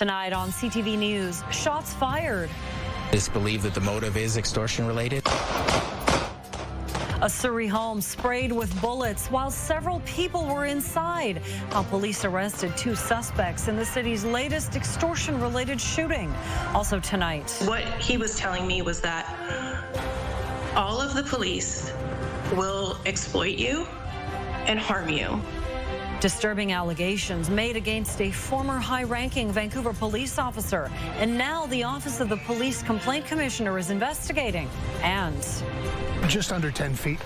Tonight on CTV News, shots fired. It's believed that the motive is extortion-related. A Surrey home sprayed with bullets while several people were inside. How police arrested 2 suspects in the city's latest extortion-related shooting. Also tonight. What he was telling me was that all of the police will exploit you and harm you. Disturbing allegations made against a former high-ranking Vancouver police officer. And now the Office of the Police Complaint Commissioner is investigating. And just under 10 feet,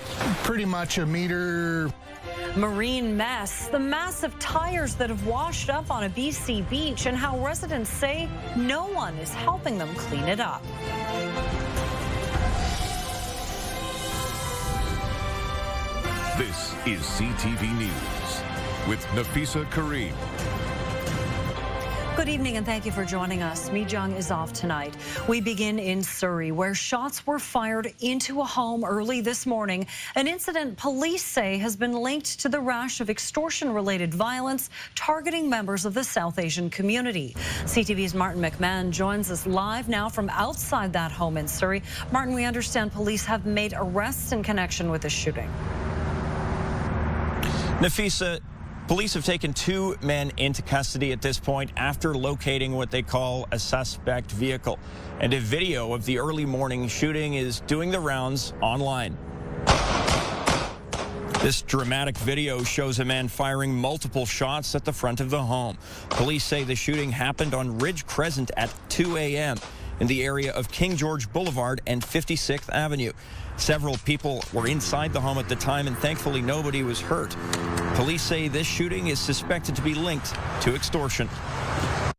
pretty much a meter. Marine mess, the massive tires that have washed up on a BC beach, and how residents say no one is helping them clean it up. This is CTV News with Nafisa Kareem. Good evening and thank you for joining us. Mi Jung is off tonight. We begin in Surrey, where shots were fired into a home early this morning. An incident police say has been linked to the rash of extortion-related violence targeting members of the South Asian community. CTV's Martin McMahon joins us live now from outside that home in Surrey. Martin, we understand police have made arrests in connection with the shooting. Nafisa, police have taken 2 men into custody at this point after locating what they call a suspect vehicle. And a video of the early morning shooting is doing the rounds online. This dramatic video shows a man firing multiple shots at the front of the home. Police say the shooting happened on Ridge Crescent at 2 a.m. in the area of King George Boulevard and 56th Avenue. Several people were inside the home at the time, and thankfully nobody was hurt. Police say this shooting is suspected to be linked to extortion.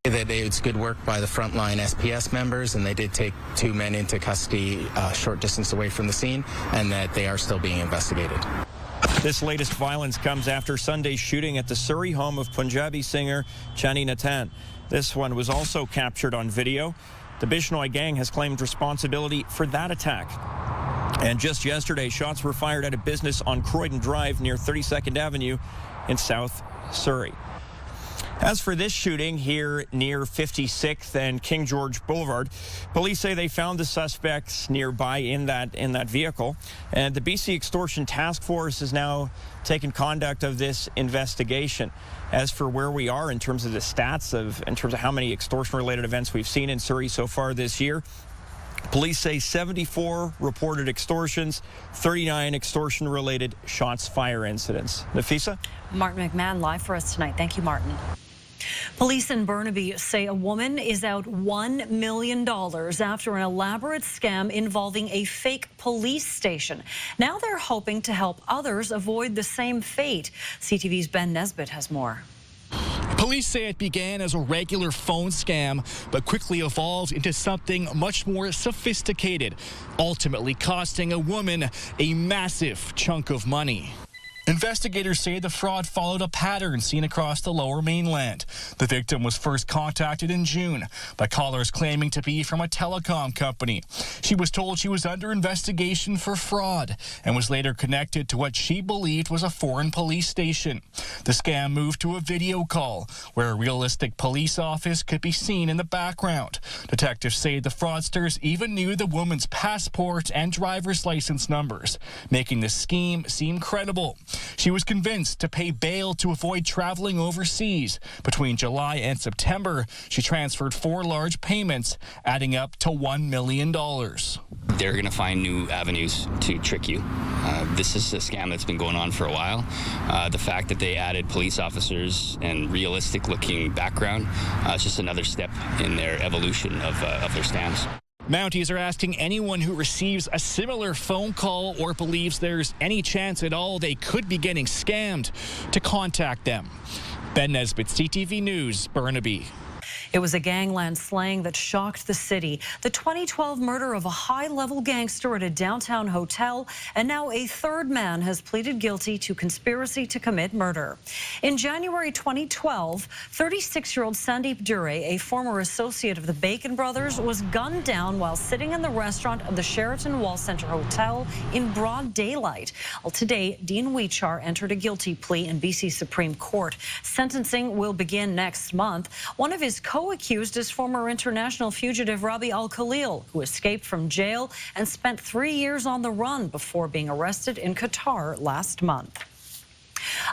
That it's good work by the frontline SPS members, and they did take 2 men into custody a short distance away from the scene, and that they are still being investigated. This latest violence comes after Sunday's shooting at the Surrey home of Punjabi singer Chani Natan. This one was also captured on video. The Bishnoi gang has claimed responsibility for that attack. And just yesterday, shots were fired at a business on Croydon Drive near 32nd Avenue in South Surrey. As for this shooting here near 56th and King George Boulevard, police say they found the suspects nearby in that vehicle. And the BC Extortion Task Force has now taken conduct of this investigation. As for where we are in terms of the stats in terms of how many extortion-related events we've seen in Surrey so far this year, police say 74 reported extortions, 39 extortion-related shots fire incidents. Nafisa? Martin McMahon live for us tonight. Thank you, Martin. Police in Burnaby say a woman is out $1 million after an elaborate scam involving a fake police station. Now they're hoping to help others avoid the same fate. CTV's Ben Nesbitt has more. Police say it began as a regular phone scam, but quickly evolved into something much more sophisticated, ultimately costing a woman a massive chunk of money. Investigators say the fraud followed a pattern seen across the Lower Mainland. The victim was first contacted in June by callers claiming to be from a telecom company. She was told she was under investigation for fraud and was later connected to what she believed was a foreign police station. The scam moved to a video call where a realistic police office could be seen in the background. Detectives say the fraudsters even knew the woman's passport and driver's license numbers, making the scheme seem credible. She was convinced to pay bail to avoid traveling overseas. Between July and September, she transferred 4 large payments, adding up to $1 million. They're going to find new avenues to trick you. This is a scam that's been going on for a while. The fact that they added police officers and realistic-looking background is just another step in their evolution of their scams. Mounties are asking anyone who receives a similar phone call or believes there's any chance at all they could be getting scammed to contact them. Ben Nesbitt, CTV News, Burnaby. It was a gangland slaying that shocked the city. The 2012 murder of a high-level gangster at a downtown hotel, and now a 3rd man has pleaded guilty to conspiracy to commit murder. In January 2012, 36-year-old Sandeep Dure, a former associate of the Bacon brothers, was gunned down while sitting in the restaurant of the Sheraton Wall Centre Hotel in broad daylight. Well, today, Dean Weichar entered a guilty plea in BC Supreme Court. Sentencing will begin next month. One of his co co-accused is former international fugitive Rabi Al-Khalil, who escaped from jail and spent 3 years on the run before being arrested in Qatar last month.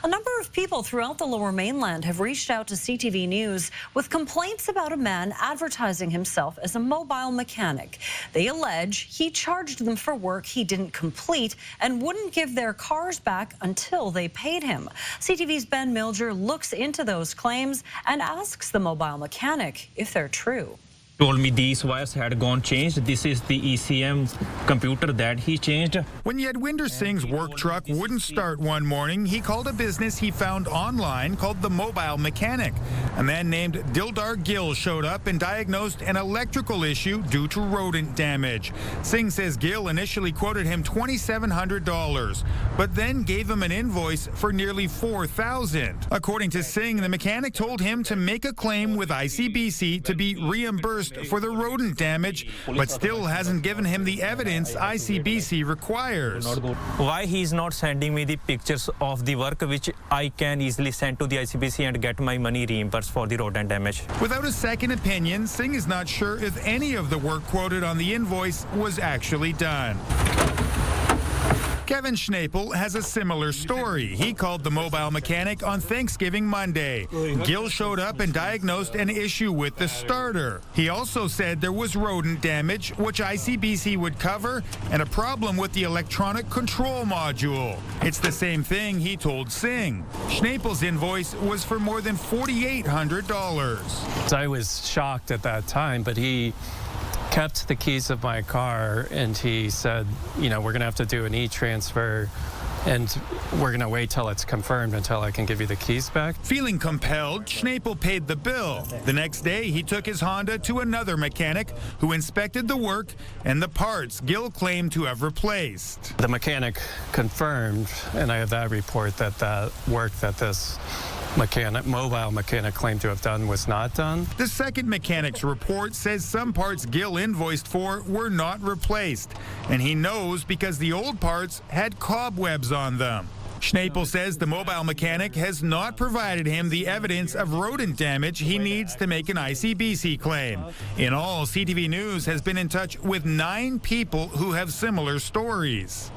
A number of people throughout the Lower Mainland have reached out to CTV News with complaints about a man advertising himself as a mobile mechanic. They allege he charged them for work he didn't complete and wouldn't give their cars back until they paid him. CTV's Ben Milger looks into those claims and asks the mobile mechanic if they're true. Told me these wires had gone changed. This is the ECM computer that he changed. When Yadwinder Singh's work truck wouldn't start one morning, he called a business he found online called the Mobile Mechanic. A man named Dildar Gill showed up and diagnosed an electrical issue due to rodent damage. Singh says Gill initially quoted him $2,700, but then gave him an invoice for nearly $4,000. According to Singh, the mechanic told him to make a claim with ICBC to be reimbursed for the rodent damage, but still hasn't given him the evidence ICBC requires. Why he's not sending me the pictures of the work which I can easily send to the ICBC and get my money reimbursed for the rodent damage? Without a second opinion, Singh is not sure if any of the work quoted on the invoice was actually done. Kevin Schnapel has a similar story. He called the mobile mechanic on Thanksgiving Monday. Gill showed up and diagnosed an issue with the starter. He also said there was rodent damage, which ICBC would cover, and a problem with the electronic control module. It's the same thing he told Singh. Schnapel's invoice was for more than $4,800. I was shocked at that time, but he kept the keys of my car and he said, you know, we're going to have to do an e-transfer and we're going to wait till it's confirmed until I can give you the keys back. Feeling compelled, Schnapel paid the bill. The next day, he took his Honda to another mechanic who inspected the work and the parts Gill claimed to have replaced. The mechanic confirmed, and I have that report, that that work that this mobile mechanic claimed to have done was not done. The second mechanic's report says some parts Gill invoiced for were not replaced, and he knows because the old parts had cobwebs on them. Schnapel says the mobile mechanic has not provided him the evidence of rodent damage he needs to make an ICBC claim. In all, CTV News has been in touch with 9 people who have similar stories.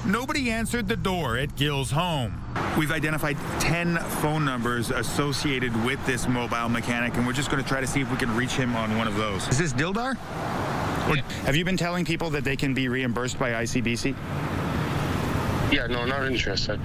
Nobody answered the door at Gill's home. We've identified 10 phone numbers associated with this mobile mechanic, and we're just going to try to see if we can reach him on one of those. Is this Dildar? Or have you been telling people that they can be reimbursed by ICBC? Yeah, no, not interested.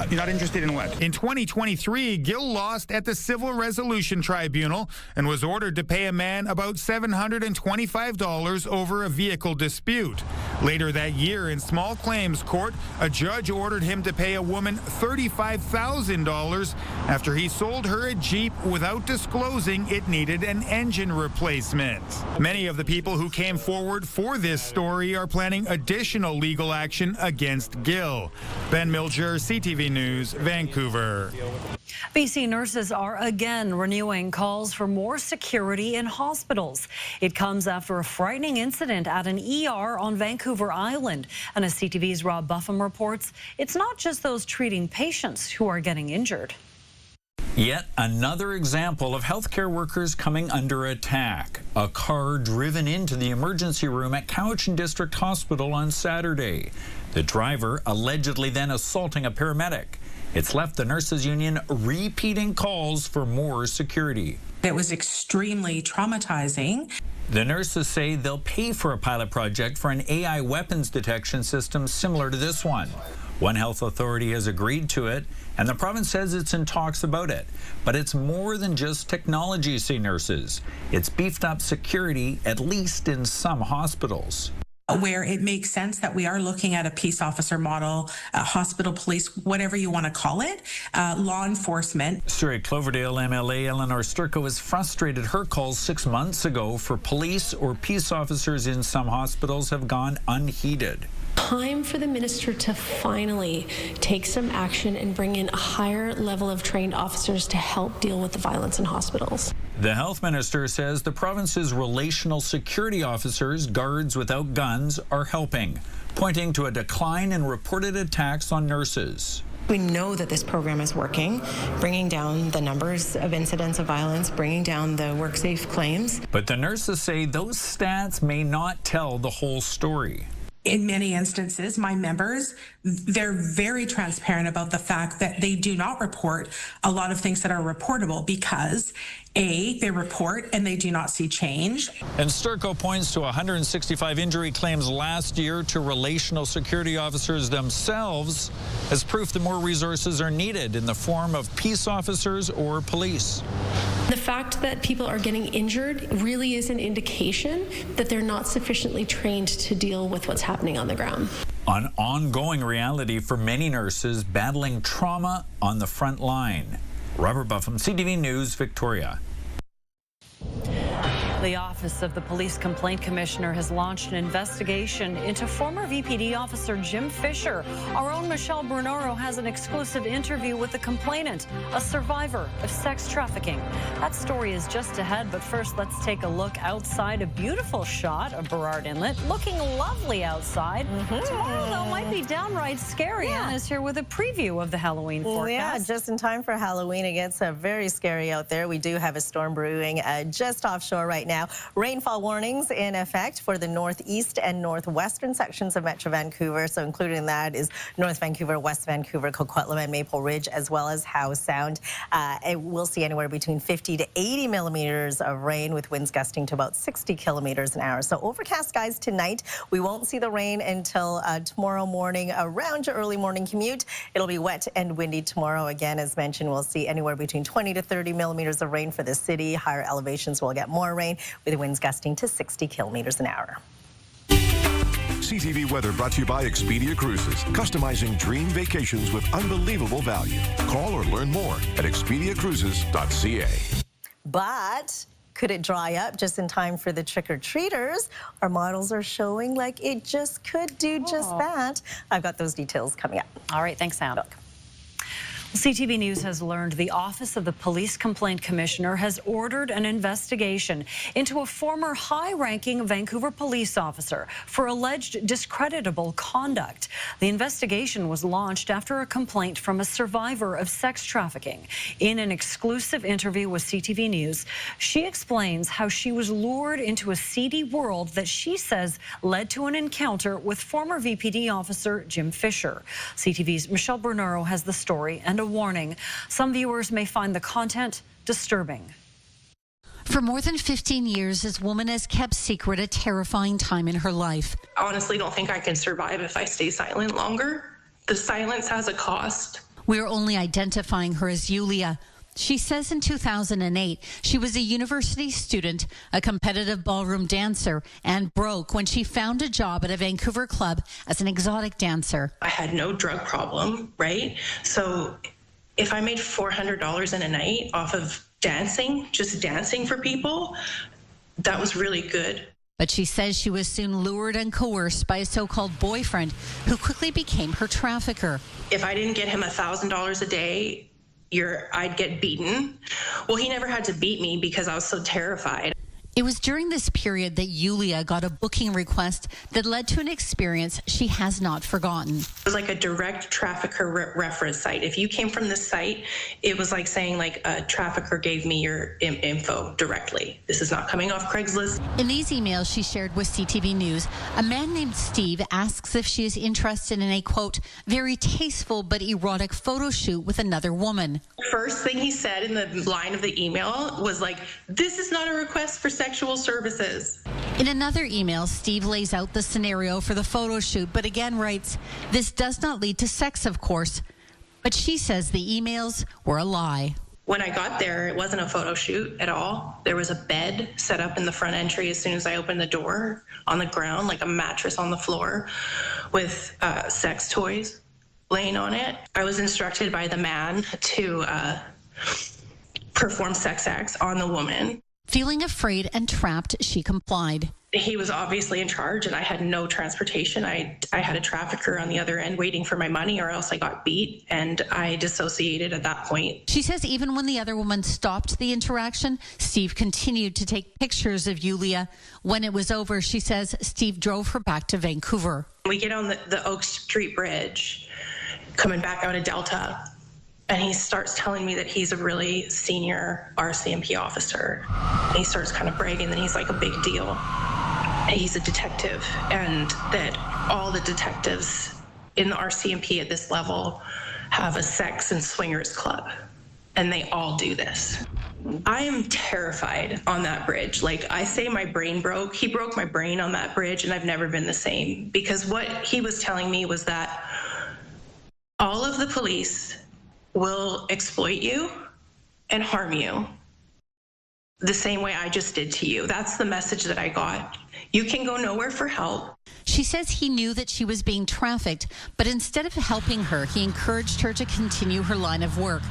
You're not interested in what? In 2023, Gill lost at the Civil Resolution Tribunal and was ordered to pay a man about $725 over a vehicle dispute. Later that year, in small claims court, a judge ordered him to pay a woman $35,000 after he sold her a Jeep without disclosing it needed an engine replacement. Many of the people who came forward for this story are planning additional legal action against Gill. Ben Milger, CTV News, Vancouver. BC nurses are again renewing calls for more security in hospitals. It comes after a frightening incident at an ER on Vancouver Island. And as CTV's Rob Buffum reports, it's not just those treating patients who are getting injured. Yet another example of healthcare workers coming under attack. A car driven into the emergency room at Cowichan District Hospital on Saturday. The driver allegedly then assaulting a paramedic. It's left the nurses union repeating calls for more security. It was extremely traumatizing. The nurses say they'll pay for a pilot project for an AI weapons detection system similar to this one. One health authority has agreed to it, and the province says it's in talks about it. But it's more than just technology, say nurses. It's beefed up security, at least in some hospitals. Where it makes sense that we are looking at a peace officer model, hospital police, whatever you want to call it, law enforcement. Surrey Cloverdale MLA Eleanor Sturko has frustrated her calls 6 months ago for police or peace officers in some hospitals have gone unheeded. Time for the minister to finally take some action and bring in a higher level of trained officers to help deal with the violence in hospitals. The health minister says the province's relational security officers, Guards Without Guns, are helping, pointing to a decline in reported attacks on nurses. We know that this program is working, bringing down the numbers of incidents of violence, bringing down the WorkSafe claims. But the nurses say those stats may not tell the whole story. In many instances, my members, they're very transparent about the fact that they do not report a lot of things that are reportable because, A, they report and they do not see change. And Sturco points to 165 injury claims last year to relational security officers themselves as proof that more resources are needed in the form of peace officers or police. The fact that people are getting injured really is an indication that they're not sufficiently trained to deal with what's happening on the ground. An ongoing reality for many nurses battling trauma on the front line. Robert Buffum, CTV News, Victoria. The Office of the Police Complaint Commissioner has launched an investigation into former VPD officer Jim Fisher. Our own Michelle Brunoro has an exclusive interview with the complainant, a survivor of sex trafficking. That story is just ahead, but first let's take a look outside. A beautiful shot of Burrard Inlet, looking lovely outside. Tomorrow, though, might be downright scary. Anna's here with a preview of the Halloween forecast. Yeah, just in time for Halloween. It gets very scary out there. We do have a storm brewing just offshore right now. Rainfall warnings in effect for the northeast and northwestern sections of Metro Vancouver. So included in that is North Vancouver, West Vancouver, Coquitlam, and Maple Ridge, as well as Howe Sound. We'll see anywhere between 50 to 80 millimeters of rain with winds gusting to about 60 kilometers an hour. So overcast skies tonight. We won't see the rain until tomorrow morning around your early morning commute. It'll be wet and windy tomorrow. Again, as mentioned, we'll see anywhere between 20 to 30 millimeters of rain for the city. Higher elevations will get more rain, with winds gusting to 60 kilometers an hour. CTV weather brought to you by Expedia Cruises, customizing dream vacations with unbelievable value. Call or learn more at expediacruises.ca. But could it dry up just in time for the trick-or-treaters? Our models are showing like it just could do just that. I've got those details coming up. All right, thanks, Sam. CTV News has learned the Office of the Police Complaint Commissioner has ordered an investigation into a former high-ranking Vancouver police officer for alleged discreditable conduct. The investigation was launched after a complaint from a survivor of sex trafficking. In an exclusive interview with CTV News, she explains how she was lured into a seedy world that she says led to an encounter with former VPD officer Jim Fisher. CTV's Michelle Brunoro has the story and a warning. Some viewers may find the content disturbing. For more than 15 years, this woman has kept secret a terrifying time in her life. I honestly don't think I can survive if I stay silent longer. The silence has a cost. We're only identifying her as Yulia. She says in 2008, she was a university student, a competitive ballroom dancer, and broke when she found a job at a Vancouver club as an exotic dancer. I had no drug problem, right? So if I made $400 in a night off of dancing, just dancing for people, that was really good. But she says she was soon lured and coerced by a so-called boyfriend who quickly became her trafficker. If I didn't get him $1,000 a day, I'd get beaten. Well, he never had to beat me because I was so terrified. It was during this period that Yulia got a booking request that led to an experience she has not forgotten. It was like a direct trafficker reference site. If you came from this site, it was like saying like a trafficker gave me your info directly. This is not coming off Craigslist. In these emails she shared with CTV News, a man named Steve asks if she is interested in a, quote, very tasteful but erotic photo shoot with another woman. First thing he said in the line of the email was like, this is not a request for sexual services. In another email, Steve lays out the scenario for the photo shoot, but again writes, this does not lead to sex, of course. But she says the emails were a lie. When I got there, it wasn't a photo shoot at all. There was a bed set up in the front entry as soon as I opened the door on the ground, like a mattress on the floor with sex toys laying on it. I was instructed by the man to perform sex acts on the woman. Feeling afraid and trapped, she complied. He was obviously in charge and I had no transportation. I had a trafficker on the other end waiting for my money or else I got beat and I dissociated at that point. She says even when the other woman stopped the interaction, Steve continued to take pictures of Yulia. When it was over, she says Steve drove her back to Vancouver. We get on the Oak Street Bridge. coming back out of Delta, and he starts telling me that he's a really senior RCMP officer. And he starts kind of bragging that he's like a big deal. He's a detective, and that all the detectives in the RCMP at this level have a sex and swingers club, and they all do this. I am terrified on that bridge. Like, I say my brain broke. He broke my brain on that bridge, and I've never been the same, because what he was telling me was that all of the police will exploit you and harm you the same way I just did to you. That's the message that I got. You can go nowhere for help. She says he knew that she was being trafficked, but instead of helping her, he encouraged her to continue her line of work.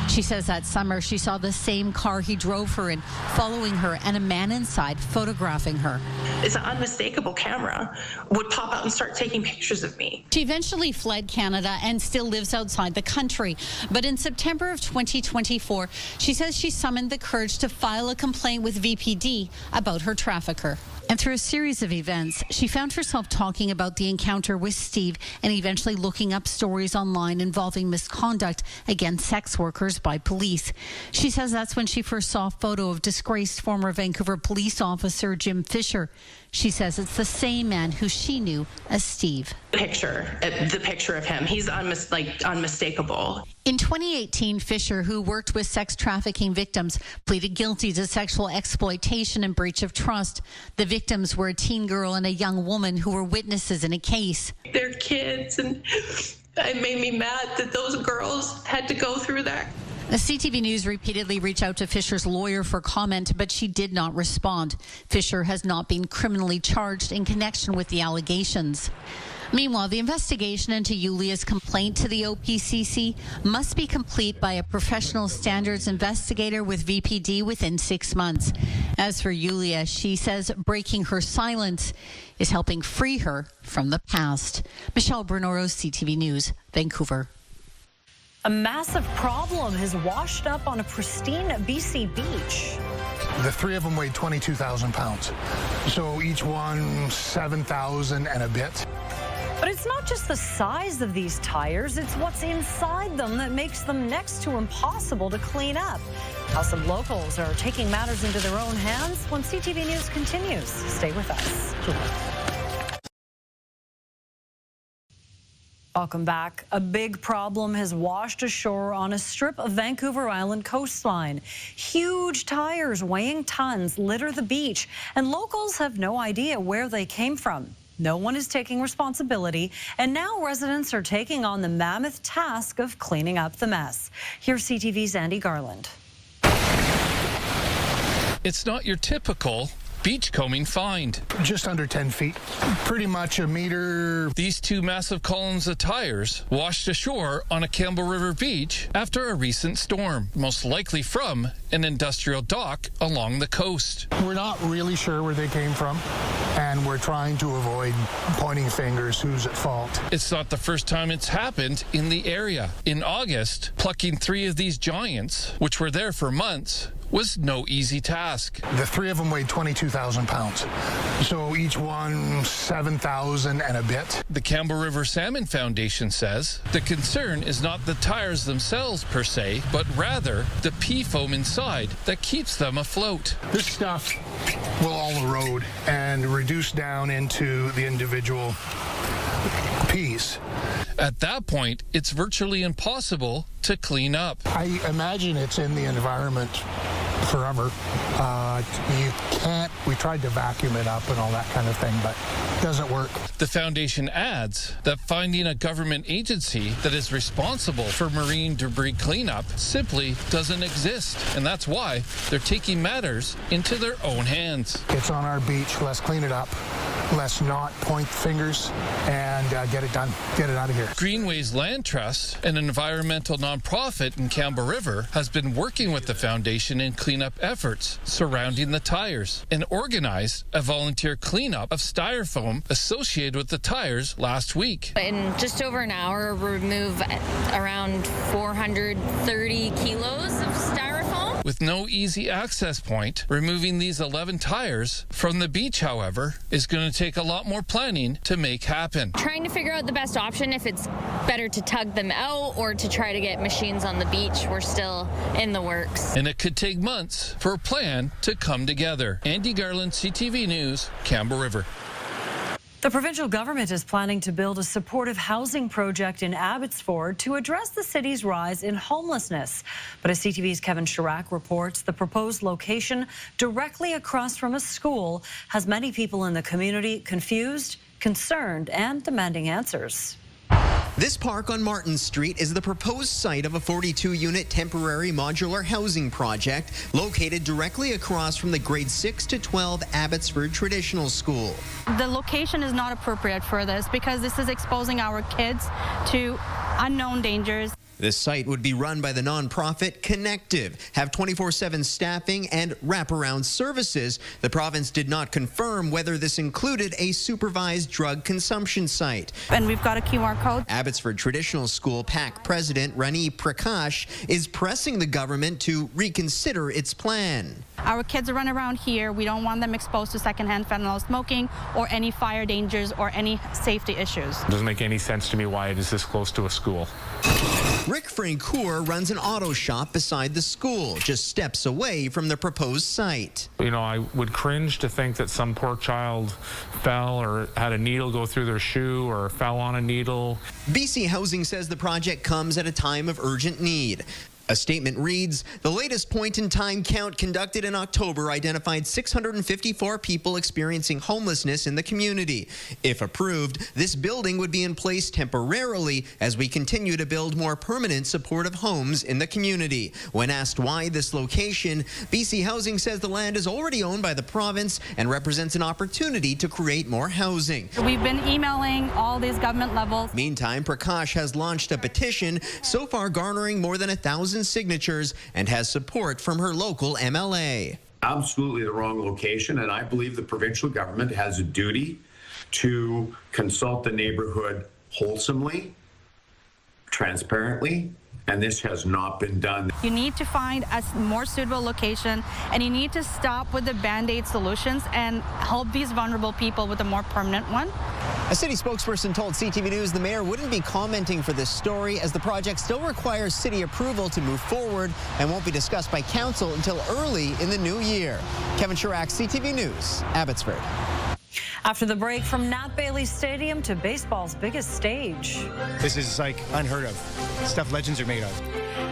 She says that summer she saw the same car he drove her in, following her, and a man inside photographing her. It's an unmistakable camera, would pop out and start taking pictures of me. She eventually fled Canada and still lives outside the country. But in September of 2024, she says she summoned the courage to file a complaint with VPD about her trafficker. And through a series of events, she found herself talking about the encounter with Steve and eventually looking up stories online involving misconduct against sex workers by police. She says that's when she first saw a photo of disgraced former Vancouver police officer Jim Fisher. She says it's the same man who she knew as Steve. The picture of him, he's unmistakable. In 2018, Fisher, who worked with sex trafficking victims, pleaded guilty to sexual exploitation and breach of trust. The victims were a teen girl and a young woman who were witnesses in a case. They're kids, and it made me mad that those girls had to go through that. The CTV News repeatedly reached out to Fisher's lawyer for comment, but she did not respond. Fisher has not been criminally charged in connection with the allegations. Meanwhile, the investigation into Yulia's complaint to the OPCC must be complete by a professional standards investigator with VPD within 6 months. As for Yulia, she says breaking her silence is helping free her from the past. Michelle Bernoro, CTV News, Vancouver. A massive problem has washed up on a pristine BC beach. The three of them weighed 22,000 pounds. So each one 7,000 and a bit. But it's not just the size of these tires, it's what's inside them that makes them next to impossible to clean up. How some locals are taking matters into their own hands when CTV News continues. Stay with us. Welcome back. A big problem has washed ashore on a strip of Vancouver Island coastline. Huge tires weighing tons litter the beach, and locals have no idea where they came from. No one is taking responsibility, and now residents are taking on the mammoth task of cleaning up the mess. Here's CTV's Andy Garland. It's not your typical beachcombing find. Just under 10 feet, pretty much a meter. These two massive columns of tires washed ashore on a Campbell River beach after a recent storm, most likely from an industrial dock along the coast. We're not really sure where they came from, and we're trying to avoid pointing fingers who's at fault. It's not the first time it's happened in the area. In August, plucking 3 of these giants, which were there for months, was no easy task. The 3 of them weighed 22,000 pounds. So each one 7,000 and a bit. The Campbell River Salmon Foundation says the concern is not the tires themselves per se, but rather the pea foam inside that keeps them afloat. This stuff will all erode and reduce down into the individual piece. At that point, it's virtually impossible to clean up. I imagine it's in the environment forever. You can't, we tried to vacuum it up and all that kind of thing, but it doesn't work. The foundation adds that finding a government agency that is responsible for marine debris cleanup simply doesn't exist, and that's why they're taking matters into their own hands. It's on our beach. Let's clean it up. Let's not point fingers and get it done. Get it out of here. Greenways Land Trust, an environmental nonprofit in Campbell River, has been working with the foundation in cleanup efforts surrounding the tires and organized a volunteer cleanup of styrofoam associated with the tires last week. In just over an hour, remove around 430 kilos of styrofoam. with no easy access point. Removing these 11 tires from the beach, however, is going to take a lot more planning to make happen. Trying to figure out the best option, if it's better to tug them out or to try to get machines on the beach. We're still in the works. And it could take months for a plan to come together. Andy Garland, CTV News, Campbell River. The provincial government is planning to build a supportive housing project in Abbotsford to address the city's rise in homelessness. But as CTV's Kevin Chirac reports, the proposed location directly across from a school has many people in the community confused, concerned, and demanding answers. This park on Martin Street is the proposed site of a 42-unit temporary modular housing project located directly across from the grade 6 to 12 Abbotsford Traditional School. The location is not appropriate for this because this is exposing our kids to unknown dangers. This site would be run by the nonprofit Connective, have 24/7 staffing and wraparound services. The province did not confirm whether this included a supervised drug consumption site. And we've got a QR code. Abbotsford Traditional School PAC President Rani Prakash is pressing the government to reconsider its plan. Our kids run around here. We don't want them exposed to secondhand fentanyl smoking or any fire dangers or any safety issues. It doesn't make any sense to me why it is this close to a school. Rick Francoeur runs an auto shop beside the school, just steps away from the proposed site. You know, I would cringe to think that some poor child fell or had a needle go through their shoe or fell on a needle. BC Housing says the project comes at a time of urgent need. A statement reads, the latest point-in-time count conducted in October identified 654 people experiencing homelessness in the community. If approved, this building would be in place temporarily as we continue to build more permanent supportive homes in the community. When asked why this location, BC Housing says the land is already owned by the province and represents an opportunity to create more housing. We've been emailing all these government levels. Meantime, Prakash has launched a petition, so far garnering more than 1,000 signatures and has support from her local MLA. Absolutely the wrong location, and I believe the provincial government has a duty to consult the neighborhood wholesomely, transparently, and this has not been done. You need to find a more suitable location, and you need to stop with the Band-Aid solutions and help these vulnerable people with a more permanent one. A city spokesperson told CTV News the mayor wouldn't be commenting for this story as the project still requires city approval to move forward and won't be discussed by council until early in the new year. Kevin Chirac, CTV News, Abbotsford. After the break, from Nat Bailey Stadium to baseball's biggest stage. This is like unheard of. Stuff legends are made of.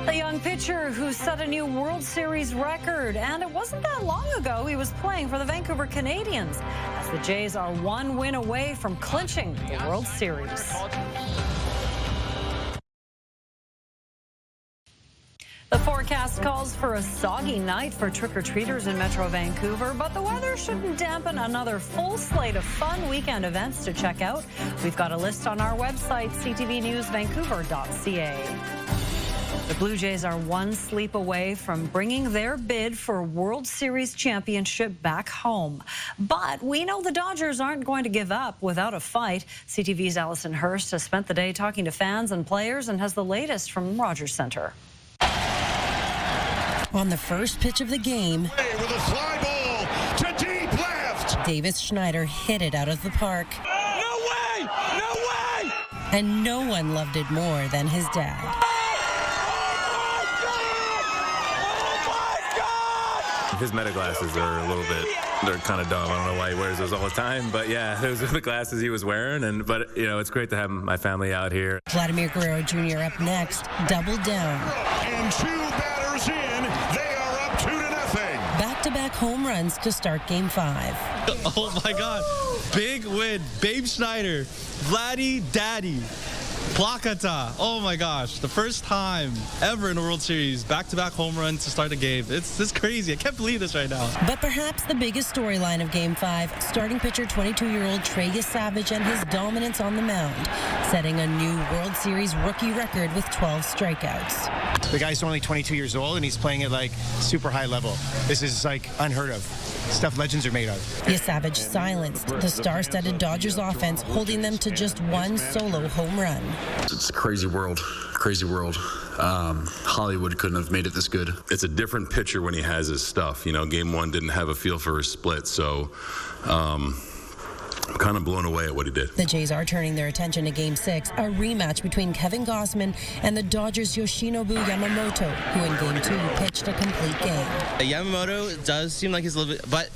A young pitcher who set a new World Series record, and it wasn't that long ago he was playing for the Vancouver Canadians, as the Jays are one win away from clinching the World Series. The forecast calls for a soggy night for trick-or-treaters in Metro Vancouver, but the weather shouldn't dampen another full slate of fun weekend events to check out. We've got a list on our website, ctvnewsvancouver.ca. The Blue Jays are one sleep away from bringing their bid for World Series championship back home. But we know the Dodgers aren't going to give up without a fight. CTV's Allison Hurst has spent the day talking to fans and players and has the latest from Rogers Centre. On the first pitch of the game, with a fly ball to deep left. Davis Schneider hit it out of the park. No way! No way! And no one loved it more than his dad. His meta glasses are a little bit, they're kind of dumb. I don't know why he wears those all the time, but yeah, those are the glasses he was wearing. But you know, it's great to have my family out here. Vladimir Guerrero Jr. up next, double down. And two batters in, they are up 2-0. Back-to-back home runs to start Game 5. Oh my God, big win. Babe Schneider, Vladdy Daddy. Plakata. Oh my gosh, the first time ever in a World Series, back-to-back home runs to start a game. It's crazy. I can't believe this right now. But perhaps the biggest storyline of Game 5, starting pitcher 22-year-old Trey Yesavage and his dominance on the mound, setting a new World Series rookie record with 12 strikeouts. The guy's only 22 years old and he's playing at like super high level. This is like unheard of. Stuff legends are made of. Yesavage silenced the star-studded Dodgers offense, holding them to just one solo home run. It's a crazy world. Hollywood couldn't have made it this good. It's a different pitcher when he has his stuff. You know, game one didn't have a feel for his split, so I'm kind of blown away at what he did. The Jays are turning their attention to Game 6, a rematch between Kevin Gausman and the Dodgers' Yoshinobu Yamamoto, who in Game 2 pitched a complete game. Yamamoto does seem like he's a little bit, but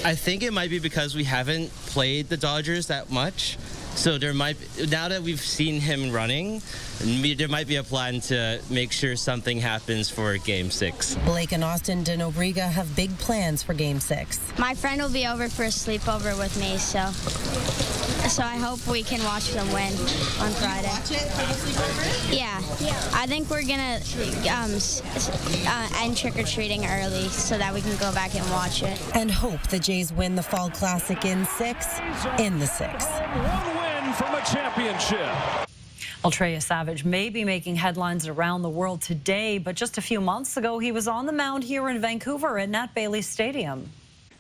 I think it might be because we haven't played the Dodgers that much. So there might, now that we've seen him running, there might be a plan to make sure something happens for Game 6. Blake and Austin de Nobrega have big plans for Game 6. My friend will be over for a sleepover with me, so I hope we can watch them win on Friday. Watch it for the sleepover? Yeah. I think we're gonna end trick-or-treating early so that we can go back and watch it. And hope the Jays win the Fall Classic in 6, in the 6. One win from a championship. Well, Trey Savage may be making headlines around the world today, but just a few months ago, he was on the mound here in Vancouver at Nat Bailey Stadium.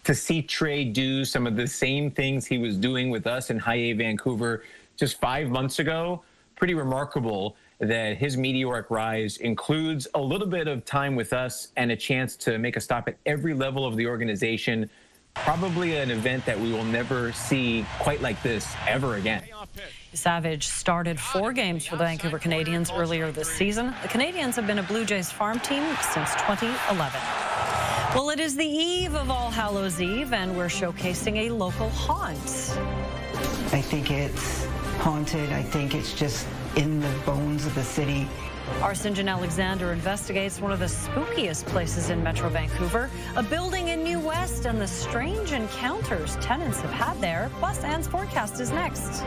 To see Trey do some of the same things he was doing with us in High A Vancouver just 5 months ago, pretty remarkable that his meteoric rise includes a little bit of time with us and a chance to make a stop at every level of the organization. Probably an event that we will never see quite like this ever again. Savage started 4 games for the Vancouver Canadians earlier this season. The Canadians have been a Blue Jays farm team since 2011. Well, it is the eve of All Hallows Eve, and we're showcasing a local haunt. I think it's haunted. I think it's just in the bones of the city. Our St. John Alexander investigates one of the spookiest places in Metro Vancouver, a building in New West, and the strange encounters tenants have had there. Plus, Anne's forecast is next.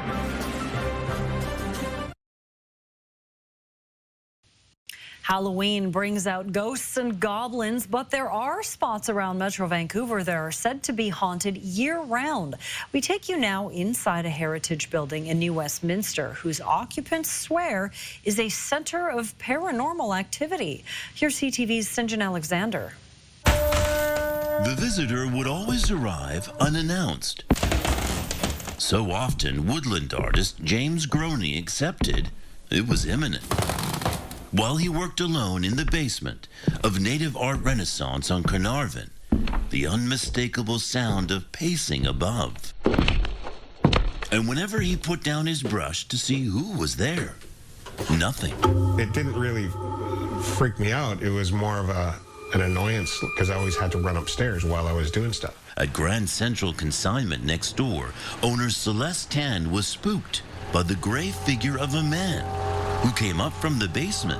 Halloween brings out ghosts and goblins, but there are spots around Metro Vancouver that are said to be haunted year-round. We take you now inside a heritage building in New Westminster, whose occupants swear is a center of paranormal activity. Here's CTV's St. John Alexander. The visitor would always arrive unannounced. So often, woodland artist James Groney accepted it was imminent. While he worked alone in the basement of Native Art Renaissance on Carnarvon, the unmistakable sound of pacing above. And whenever he put down his brush to see who was there, nothing. It didn't really freak me out. It was more of an annoyance because I always had to run upstairs while I was doing stuff. At Grand Central Consignment next door, owner Celeste Tan was spooked by the gray figure of a man who came up from the basement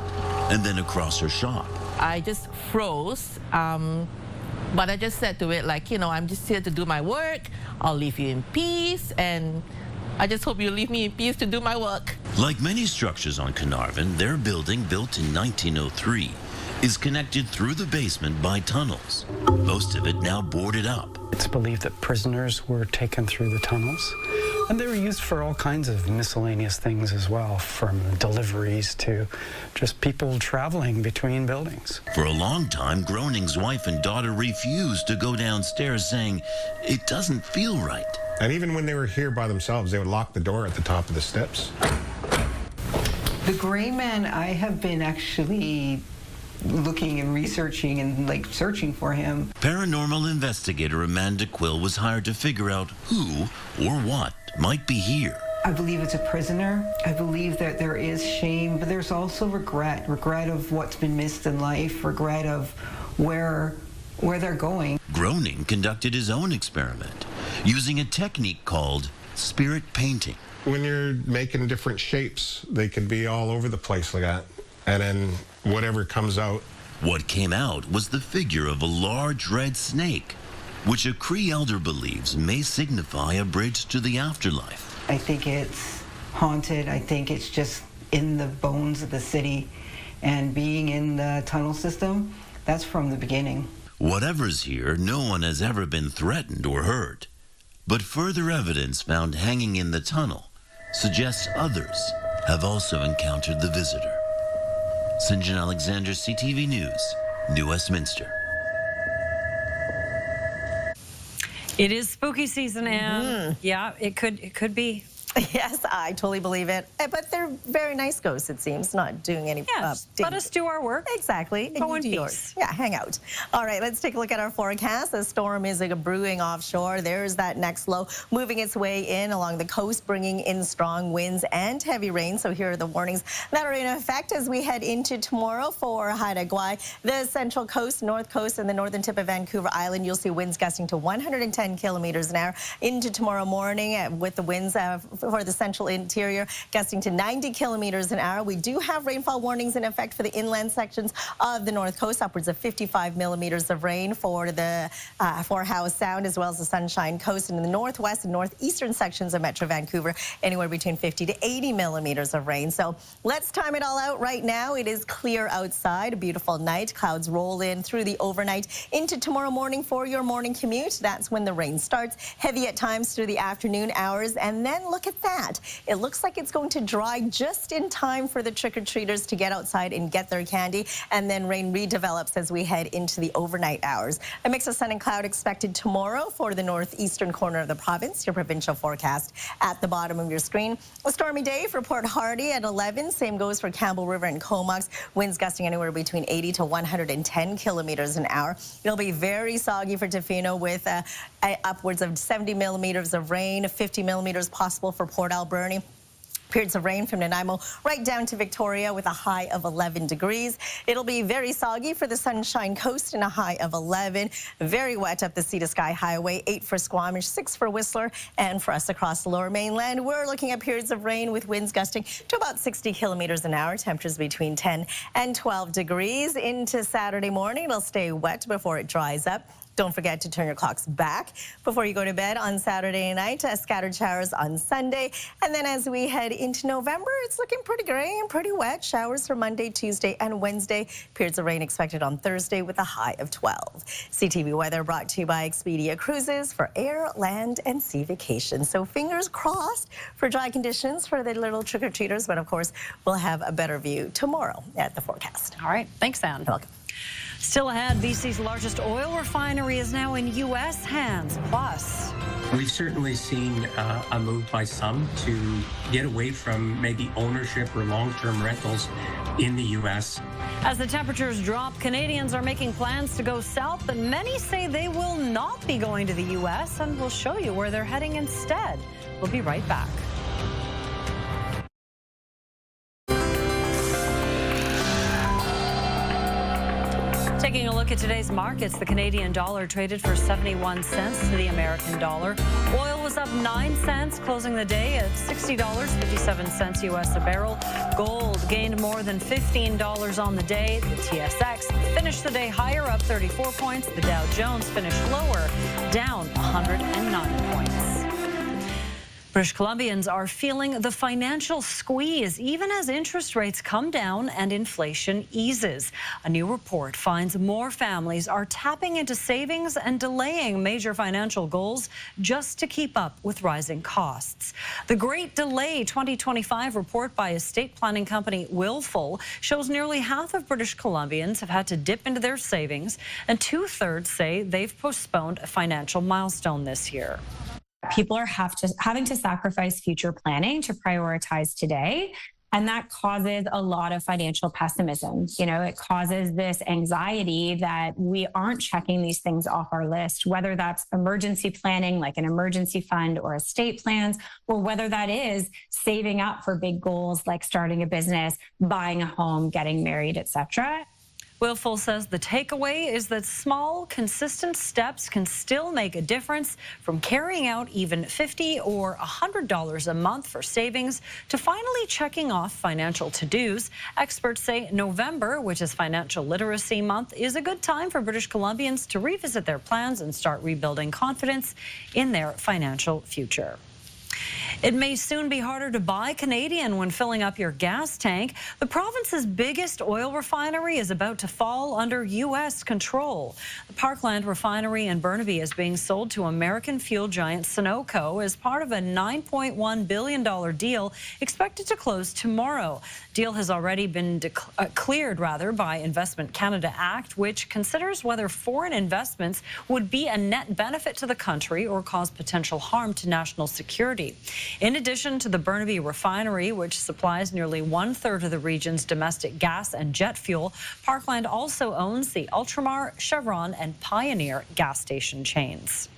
and then across her shop. I just froze, but I just said to it, like, you know, I'm just here to do my work. I'll leave you in peace, and I just hope you leave me in peace to do my work. Like many structures on Carnarvon, their building, built in 1903, is connected through the basement by tunnels, most of it now boarded up. It's believed that prisoners were taken through the tunnels, and they were used for all kinds of miscellaneous things as well, from deliveries to just people traveling between buildings. For a long time, Groening's wife and daughter refused to go downstairs, saying, it doesn't feel right. And even when they were here by themselves, they would lock the door at the top of the steps. The gray man, I have been actually looking and researching and searching for him. Paranormal investigator Amanda Quill was hired to figure out who or what might be here. I believe it's a prisoner. I believe that there is shame, but there's also regret of what's been missed in life, regret of where they're going. Groening conducted his own experiment using a technique called spirit painting. When you're making different shapes, they can be all over the place like that. And then whatever comes out. What came out was the figure of a large red snake, which a Cree elder believes may signify a bridge to the afterlife. I think it's haunted. I think it's just in the bones of the city, and being in the tunnel system, that's from the beginning. Whatever's here, no one has ever been threatened or hurt. But further evidence found hanging in the tunnel suggests others have also encountered the visitor. St. John Alexander, CTV News, New Westminster. It is spooky season, and yeah, it could be Yes, I totally believe it. But they're very nice ghosts, it seems, not doing any... let us do our work. Exactly. Go in peace. Yours. Yeah, hang out. All right, let's take a look at our forecast. The storm is brewing offshore. There's that next low moving its way in along the coast, bringing in strong winds and heavy rain. So here are the warnings that are in effect as we head into tomorrow for Haida Gwaii, the central coast, north coast, and the northern tip of Vancouver Island. You'll see winds gusting to 110 kilometers an hour into tomorrow morning with the winds for the central interior gusting to 90 kilometers an hour. We do have rainfall warnings in effect for the inland sections of the north coast, upwards of 55 millimeters of rain for the Howe Sound, as well as the Sunshine Coast, and in the northwest and northeastern sections of Metro Vancouver, anywhere between 50 to 80 millimeters of rain. So let's time it all out right now. It is clear outside, a beautiful night. Clouds roll in through the overnight into tomorrow morning for your morning commute. That's when the rain starts, heavy at times through the afternoon hours, and then look at that. It looks like it's going to dry just in time for the trick-or-treaters to get outside and get their candy, and then rain redevelops as we head into the overnight hours. A mix of sun and cloud expected tomorrow for the northeastern corner of the province. Your provincial forecast at the bottom of your screen. A stormy day for Port Hardy at 11. Same goes for Campbell River and Comox. Winds gusting anywhere between 80 to 110 kilometers an hour. It'll be very soggy for Tofino with upwards of 70 millimeters of rain, 50 millimeters possible for Port Alberni. Periods of rain from Nanaimo right down to Victoria with a high of 11 degrees. It'll be very soggy for the Sunshine Coast and a high of 11. Very wet up the Sea to Sky Highway, 8 for Squamish, 6 for Whistler, and for us across the Lower Mainland, we're looking at periods of rain with winds gusting to about 60 kilometers an hour. Temperatures between 10 and 12 degrees. Into Saturday morning, it'll stay wet before it dries up. Don't forget to turn your clocks back before you go to bed on Saturday night. Scattered showers on Sunday. And then as we head into November, it's looking pretty gray and pretty wet. Showers for Monday, Tuesday, and Wednesday. Periods of rain expected on Thursday with a high of 12. CTV weather brought to you by Expedia Cruises for air, land, and sea vacations. So fingers crossed for dry conditions for the little trick-or-treaters. But of course, we'll have a better view tomorrow at the forecast. All right. Thanks, Anne. You're welcome. Still ahead, BC's largest oil refinery is now in U.S. hands. Plus, we've certainly seen a move by some to get away from maybe ownership or long-term rentals in the U.S. As the temperatures drop, Canadians are making plans to go south, but many say they will not be going to the U.S., and we'll show you where they're heading instead. We'll be right back. Taking a look at today's markets, the Canadian dollar traded for 71 cents to the American dollar. Oil was up 9 cents, closing the day at $60.57 U.S. a barrel. Gold gained more than $15 on the day. The TSX finished the day higher, up 34 points. The Dow Jones finished lower, down 109 points. British Columbians are feeling the financial squeeze even as interest rates come down and inflation eases. A new report finds more families are tapping into savings and delaying major financial goals just to keep up with rising costs. The Great Delay 2025 report by estate planning company Willful shows nearly half of British Columbians have had to dip into their savings, and 2/3 say they've postponed a financial milestone this year. People are having to sacrifice future planning to prioritize today. And that causes a lot of financial pessimism. You know, it causes this anxiety that we aren't checking these things off our list, whether that's emergency planning, like an emergency fund or estate plans, or whether that is saving up for big goals like starting a business, buying a home, getting married, etc. Willful says the takeaway is that small, consistent steps can still make a difference, from carrying out even $50 or $100 a month for savings to finally checking off financial to-dos. Experts say November, which is Financial Literacy Month, is a good time for British Columbians to revisit their plans and start rebuilding confidence in their financial future. It may soon be harder to buy Canadian when filling up your gas tank. The province's biggest oil refinery is about to fall under U.S. control. The Parkland refinery in Burnaby is being sold to American fuel giant Sunoco as part of a $9.1 billion deal expected to close tomorrow. The deal has already been cleared by Investment Canada Act, which considers whether foreign investments would be a net benefit to the country or cause potential harm to national security. country. In addition to the Burnaby refinery, which supplies nearly 1/3 of the region's domestic gas and jet fuel, Parkland also owns the Ultramar, Chevron, and Pioneer gas station chains.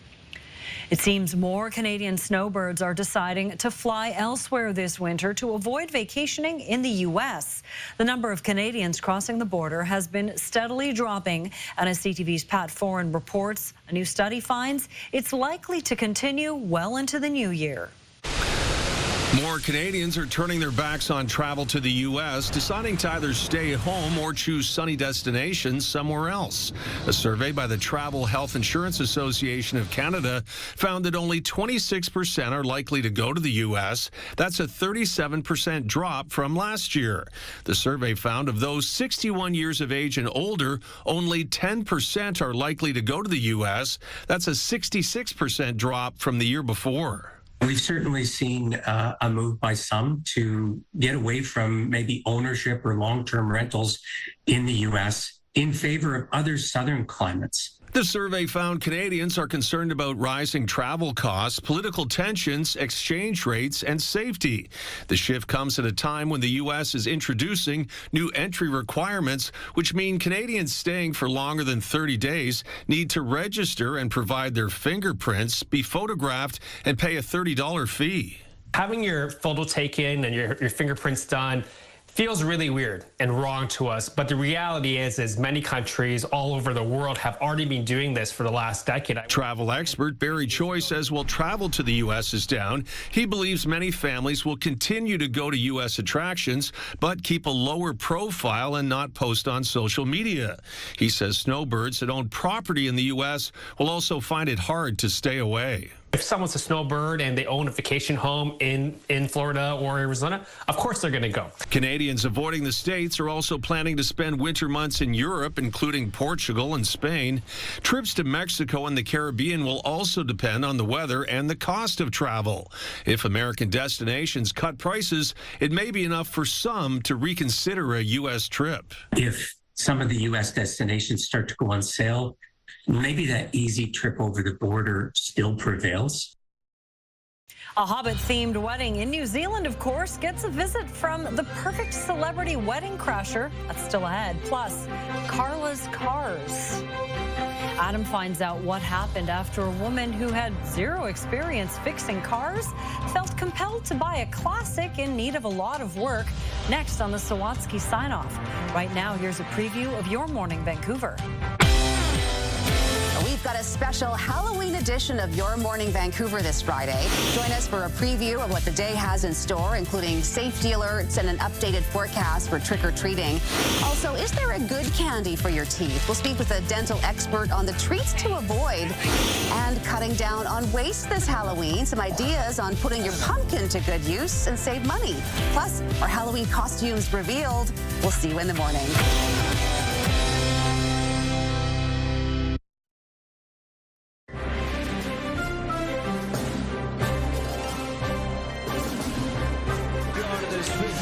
It seems more Canadian snowbirds are deciding to fly elsewhere this winter to avoid vacationing in the U.S. The number of Canadians crossing the border has been steadily dropping, and as CTV's Pat Foran reports, a new study finds it's likely to continue well into the new year. More Canadians are turning their backs on travel to the U.S., deciding to either stay at home or choose sunny destinations somewhere else. A survey by the Travel Health Insurance Association of Canada found that only 26% are likely to go to the U.S. That's a 37% drop from last year. The survey found of those 61 years of age and older, only 10% are likely to go to the U.S. That's a 66% drop from the year before. We've certainly seen a move by some to get away from maybe ownership or long-term rentals in the U.S. in favor of other southern climates. The survey found Canadians are concerned about rising travel costs, political tensions, exchange rates, and safety. The shift comes at a time when the U.S. is introducing new entry requirements, which mean Canadians staying for longer than 30 days need to register and provide their fingerprints, be photographed, and pay a $30 fee. Having your photo taken and your fingerprints done feels really weird and wrong to us, but the reality is many countries all over the world have already been doing this for the last decade. Travel expert Barry Choi says while travel to the U.S. is down, he believes many families will continue to go to U.S. attractions, but keep a lower profile and not post on social media. He says snowbirds that own property in the U.S. will also find it hard to stay away. If someone's a snowbird and they own a vacation home in Florida or Arizona, of course they're going to go. Canadians avoiding the States are also planning to spend winter months in Europe, including Portugal and Spain. Trips to Mexico and the Caribbean will also depend on the weather and the cost of travel. If American destinations cut prices, it may be enough for some to reconsider a U.S. trip. If some of the U.S. destinations start to go on sale, maybe that easy trip over the border still prevails. A Hobbit-themed wedding in New Zealand, of course, gets a visit from the perfect celebrity wedding crasher. That's still ahead. Plus, Carla's cars. Adam finds out what happened after a woman who had zero experience fixing cars felt compelled to buy a classic in need of a lot of work. Next on the Sawatsky sign-off. Right now, here's a preview of Your Morning Vancouver. We've got a special Halloween edition of Your Morning Vancouver this Friday. Join us for a preview of what the day has in store, including safety alerts and an updated forecast for trick-or-treating. Also, is there a good candy for your teeth? We'll speak with a dental expert on the treats to avoid and cutting down on waste this Halloween. Some ideas on putting your pumpkin to good use and save money. Plus, our Halloween costumes revealed. We'll see you in the morning.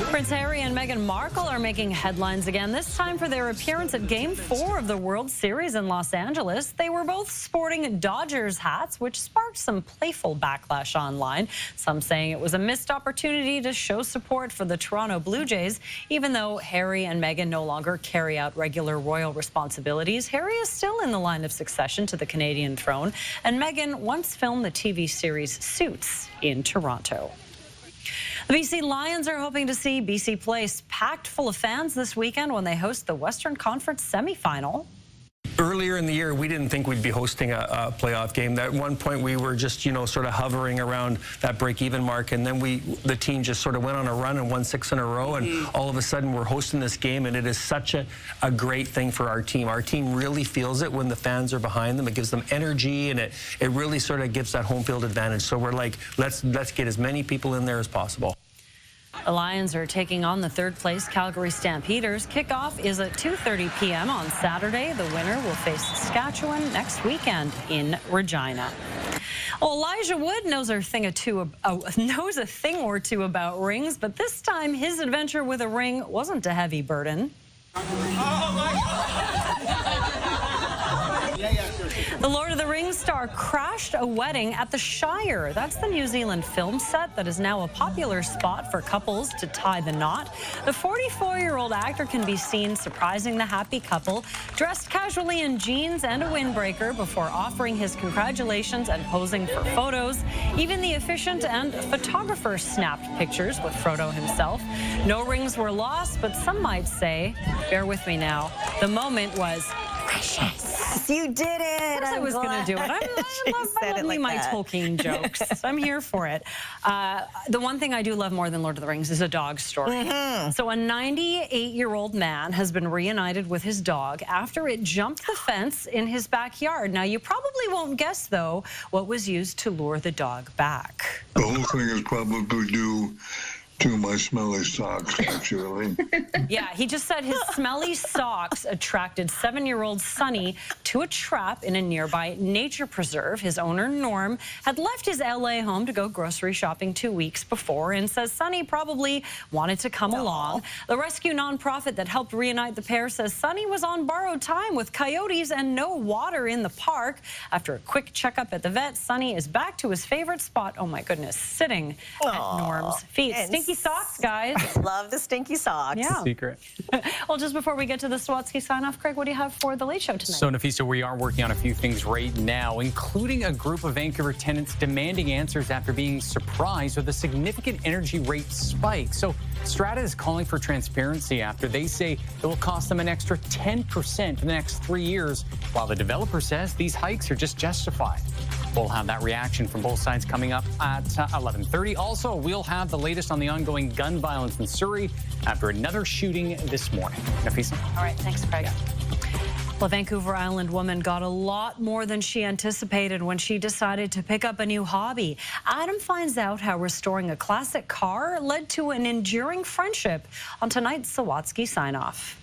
Prince Harry and Meghan Markle are making headlines again, this time for their appearance at Game 4 of the World Series in Los Angeles. They were both sporting Dodgers hats, which sparked some playful backlash online. Some saying it was a missed opportunity to show support for the Toronto Blue Jays. Even though Harry and Meghan no longer carry out regular royal responsibilities, Harry is still in the line of succession to the Canadian throne, and Meghan once filmed the TV series Suits in Toronto. The BC Lions are hoping to see BC Place packed full of fans this weekend when they host the Western Conference semifinal. Earlier in the year, we didn't think we'd be hosting a playoff game. At one point, we were just, sort of hovering around that break-even mark, and then the team just sort of went on a run and won 6 in a row, and all of a sudden, we're hosting this game, and it is such a great thing for our team. Our team really feels it when the fans are behind them. It gives them energy, and it really sort of gives that home field advantage. So we're like, let's get as many people in there as possible. The Lions are taking on the third-place Calgary Stampeders. Kickoff is at 2:30 p.m. on Saturday. The winner will face Saskatchewan next weekend in Regina. Well, Elijah Wood knows a thing or two about rings, but this time his adventure with a ring wasn't a heavy burden. Oh my God! The Lord of the Rings star crashed a wedding at the Shire. That's the New Zealand film set that is now a popular spot for couples to tie the knot. The 44-year-old actor can be seen surprising the happy couple, dressed casually in jeans and a windbreaker before offering his congratulations and posing for photos. Even the officiant and photographer snapped pictures with Frodo himself. No rings were lost, but some might say, bear with me now, the moment was precious. You did it. Of course I was going to do it. I love me my Tolkien jokes. I'm here for it. The one thing I do love more than Lord of the Rings is a dog story. So a 98-year-old man has been reunited with his dog after it jumped the fence in his backyard. Now, you probably won't guess, though, what was used to lure the dog back. The whole thing is probably due to my smelly socks, actually. Yeah, he just said his smelly socks attracted 7-year-old Sonny to a trap in a nearby nature preserve. His owner, Norm, had left his LA home to go grocery shopping 2 weeks before and says Sonny probably wanted to come along. The rescue nonprofit that helped reunite the pair says Sonny was on borrowed time with coyotes and no water in the park. After a quick checkup at the vet, Sonny is back to his favorite spot, oh my goodness, sitting at Norm's feet. Stinky socks, guys. Love the stinky socks. Yeah. Secret. Well, just before we get to the Sawatsky sign-off, Craig, what do you have for the Late Show tonight? So, Nafisa, we are working on a few things right now, including a group of Vancouver tenants demanding answers after being surprised with a significant energy rate spike. So, Strata is calling for transparency after they say it will cost them an extra 10% for the next 3 years, while the developer says these hikes are just justified. We'll have that reaction from both sides coming up at 11:30. Also, we'll have the latest on the ongoing gun violence in Surrey after another shooting this morning. Nafisa? All right, thanks, Craig. Well, a Vancouver Island woman got a lot more than she anticipated when she decided to pick up a new hobby. Adam finds out how restoring a classic car led to an enduring friendship on tonight's Sawatsky sign-off.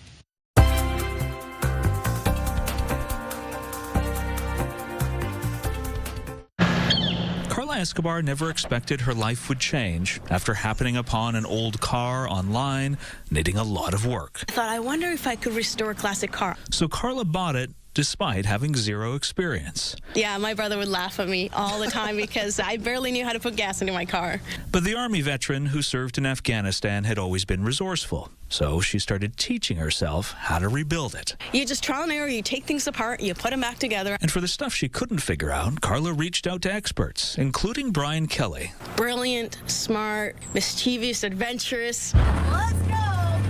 Carla Escobar never expected her life would change after happening upon an old car online, needing a lot of work. I thought, I wonder if I could restore a classic car. So Carla bought it despite having zero experience. Yeah, my brother would laugh at me all the time because I barely knew how to put gas into my car. But the Army veteran who served in Afghanistan had always been resourceful. So she started teaching herself how to rebuild it. You just trial and error, you take things apart, you put them back together. And for the stuff she couldn't figure out, Carla reached out to experts, including Brian Kelly. Brilliant, smart, mischievous, adventurous. Let's go!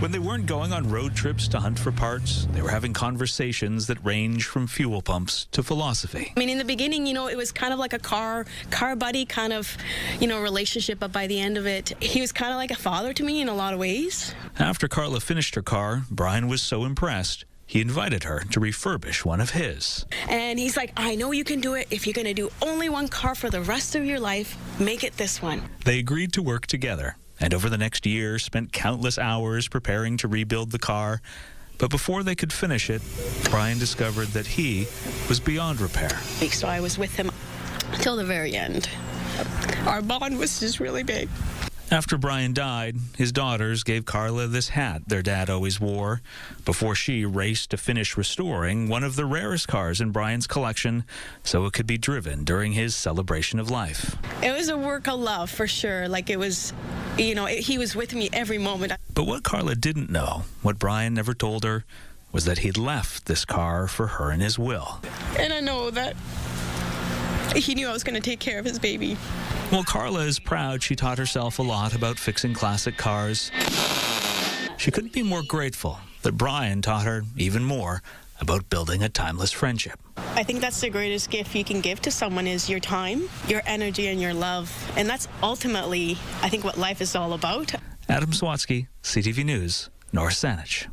When they weren't going on road trips to hunt for parts, they were having conversations that range from fuel pumps to philosophy. I mean, in the beginning, you know, it was kind of like a car buddy kind of, you know, relationship. But by the end of it, he was kind of like a father to me in a lot of ways. After Carla finished her car, Brian was so impressed, he invited her to refurbish one of his. And he's like, I know you can do it. If you're going to do only one car for the rest of your life, make it this one. They agreed to work together, and over the next year spent countless hours preparing to rebuild the car. But before they could finish it, Brian discovered that he was beyond repair. So I was with him till the very end. Our bond was just really big. After Brian died, his daughters gave Carla this hat their dad always wore before she raced to finish restoring one of the rarest cars in Brian's collection so it could be driven during his celebration of life. It was a work of love, for sure. Like, it was, you know, he was with me every moment. But what Carla didn't know, what Brian never told her, was that he'd left this car for her in his will. And I know that he knew I was going to take care of his baby. Well, Carla is proud she taught herself a lot about fixing classic cars. She couldn't be more grateful that Brian taught her even more about building a timeless friendship. I think that's the greatest gift you can give to someone is your time, your energy, and your love. And that's ultimately, I think, what life is all about. Adam Sawatsky, CTV News, North Saanich.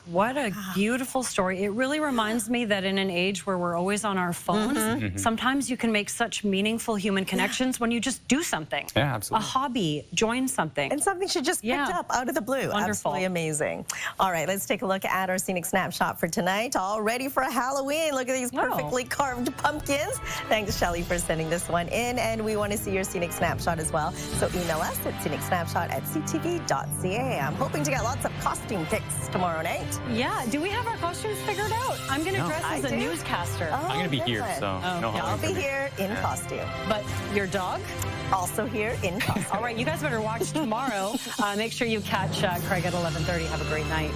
What a beautiful story. It really reminds me that in an age where we're always on our phones, sometimes you can make such meaningful human connections when you just do something. Yeah, absolutely. A hobby, join something. And something she just picked up out of the blue. Wonderful. Absolutely amazing. All right, let's take a look at our scenic snapshot for tonight. All ready for Halloween. Look at these perfectly carved pumpkins. Thanks, Shelley, for sending this one in. And we want to see your scenic snapshot as well. So email us at scenicsnapshot@ctv.ca. I'm hoping to get lots of costume pics tomorrow night. Yeah. Do we have our costumes figured out? I'm going to dress as a newscaster. Oh, I'm going to be here, so no I'll Halloween be for me. here in costume. But your dog? Also here in costume. All right, you guys better watch tomorrow. Make sure you catch Craig at 11:30. Have a great night.